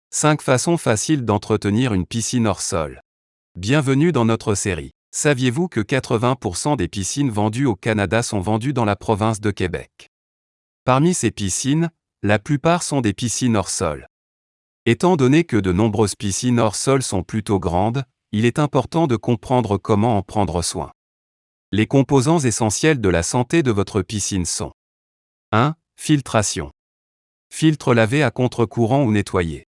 5 façons faciles d'entretenir une piscine hors sol. Bienvenue dans notre série. Saviez-vous que 80% des piscines vendues au Canada sont vendues dans la province de Québec? Parmi ces piscines, la plupart sont des piscines hors sol. Étant donné que de nombreuses piscines hors sol sont plutôt grandes, il est important de comprendre comment en prendre soin. Les composants essentiels de la santé de votre piscine sont 1. Filtration. Filtre lavé à contre-courant ou nettoyé.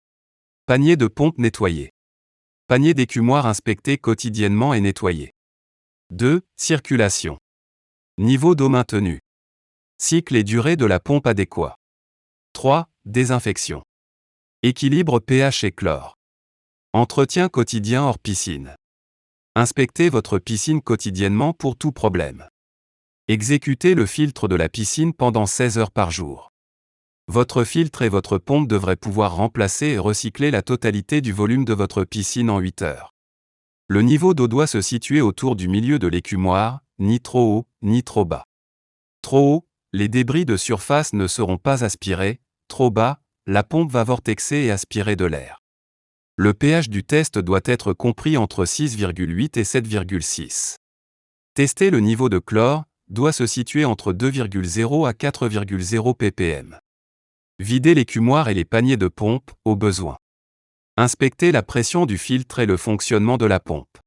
Panier de pompe nettoyé. Panier d'écumoire inspecté quotidiennement et nettoyé. 2. Circulation. Niveau d'eau maintenu. Cycle et durée de la pompe adéquat. 3. Désinfection. Équilibre pH et chlore. Entretien quotidien hors piscine. Inspectez votre piscine quotidiennement pour tout problème. Exécutez le filtre de la piscine pendant 16 heures par jour. Votre filtre et votre pompe devraient pouvoir remplacer et recycler la totalité du volume de votre piscine en 8 heures. Le niveau d'eau doit se situer autour du milieu de l'écumoire, ni trop haut, ni trop bas. Trop haut, les débris de surface ne seront pas aspirés, trop bas, la pompe va vortexer et aspirer de l'air. Le pH du test doit être compris entre 6,8 et 7,6. Tester le niveau de chlore, doit se situer entre 2,0 à 4,0 ppm. Videz l'écumoire et les paniers de pompe, au besoin. Inspectez la pression du filtre et le fonctionnement de la pompe.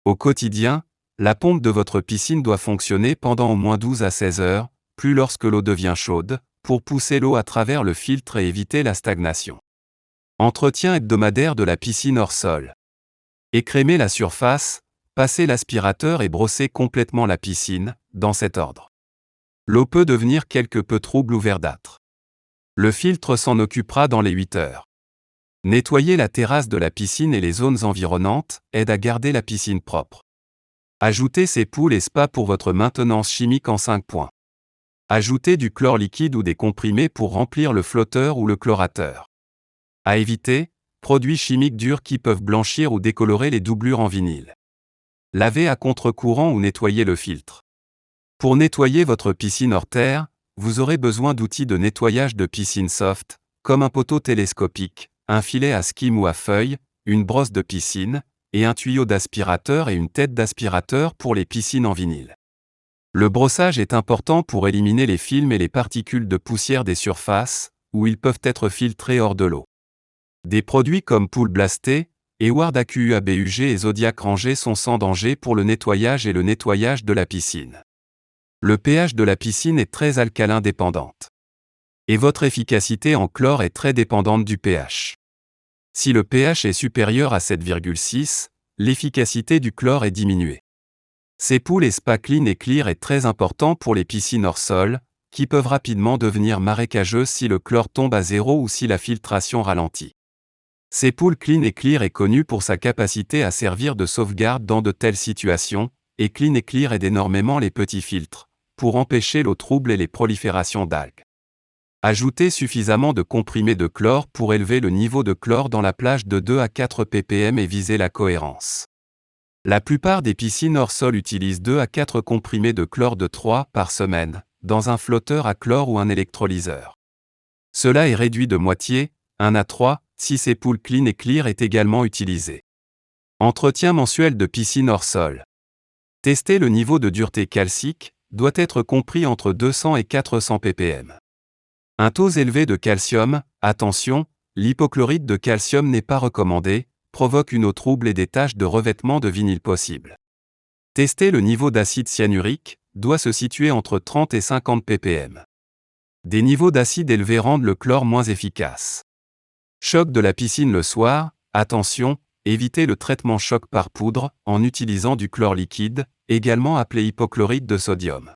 Au quotidien, la pompe de votre piscine doit fonctionner pendant au moins 12 à 16 heures, plus lorsque l'eau devient chaude, pour pousser l'eau à travers le filtre et éviter la stagnation. Entretien hebdomadaire de la piscine hors sol. Écrémez la surface, passez l'aspirateur et brossez complètement la piscine, dans cet ordre. L'eau peut devenir quelque peu trouble ou verdâtre. Le filtre s'en occupera dans les 8 heures. Nettoyer la terrasse de la piscine et les zones environnantes aide à garder la piscine propre. Ajoutez ces poules et spas pour votre maintenance chimique en 5 points. Ajoutez du chlore liquide ou des comprimés pour remplir le flotteur ou le chlorateur. À éviter, produits chimiques durs qui peuvent blanchir ou décolorer les doublures en vinyle. Lavez à contre-courant ou nettoyez le filtre. Pour nettoyer votre piscine hors terre, vous aurez besoin d'outils de nettoyage de piscine soft, comme un poteau télescopique, un filet à skim ou à feuilles, une brosse de piscine, et un tuyau d'aspirateur et une tête d'aspirateur pour les piscines en vinyle. Le brossage est important pour éliminer les films et les particules de poussière des surfaces, où ils peuvent être filtrés hors de l'eau. Des produits comme Pool Blasté, Eward AQUABUG et Zodiac Rangé sont sans danger pour le nettoyage et le nettoyage de la piscine. Le pH de la piscine est très alcalin dépendante. Et votre efficacité en chlore est très dépendante du pH. Si le pH est supérieur à 7,6, l'efficacité du chlore est diminuée. Ces poules et spa clean et clear est très important pour les piscines hors sol, qui peuvent rapidement devenir marécageuses si le chlore tombe à zéro ou si la filtration ralentit. Ces poules clean et clear est connu pour sa capacité à servir de sauvegarde dans de telles situations, et clean et clear aide énormément les petits filtres, pour empêcher l'eau trouble et les proliférations d'algues. Ajoutez suffisamment de comprimés de chlore pour élever le niveau de chlore dans la plage de 2 à 4 ppm et viser la cohérence. La plupart des piscines hors sol utilisent 2 à 4 comprimés de chlore de 3 par semaine, dans un flotteur à chlore ou un électrolyseur. Cela est réduit de moitié, 1 à 3, si ces poules clean et clear est également utilisé. Entretien mensuel de piscine hors sol. Tester le niveau de dureté calcique, doit être compris entre 200 et 400 ppm. Un taux élevé de calcium, attention, l'hypochlorite de calcium n'est pas recommandé, provoque une eau trouble et des taches de revêtement de vinyle possibles. Tester le niveau d'acide cyanurique, doit se situer entre 30 et 50 ppm. Des niveaux d'acide élevés rendent le chlore moins efficace. Choc de la piscine le soir, attention, évitez le traitement choc par poudre, en utilisant du chlore liquide, également appelé hypochlorite de sodium.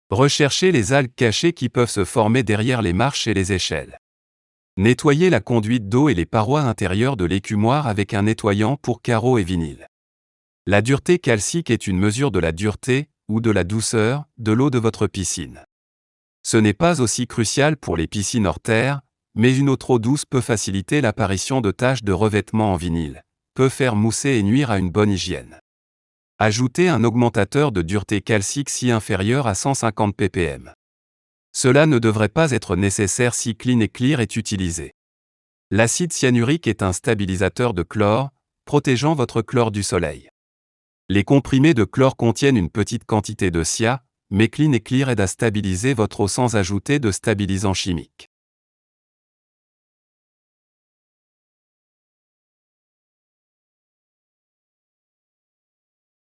Recherchez les algues cachées qui peuvent se former derrière les marches et les échelles. Nettoyez la conduite d'eau et les parois intérieures de l'écumoire avec un nettoyant pour carreaux et vinyle. La dureté calcique est une mesure de la dureté, ou de la douceur, de l'eau de votre piscine. Ce n'est pas aussi crucial pour les piscines hors terre, mais une eau trop douce peut faciliter l'apparition de taches de revêtement en vinyle, peut faire mousser et nuire à une bonne hygiène. Ajoutez un augmentateur de dureté calcique si inférieur à 150 ppm. Cela ne devrait pas être nécessaire si clean et clear est utilisé. L'acide cyanurique est un stabilisateur de chlore, protégeant votre chlore du soleil. Les comprimés de chlore contiennent une petite quantité de CIA, mais Clean & Clear aide à stabiliser votre eau sans ajouter de stabilisant chimique.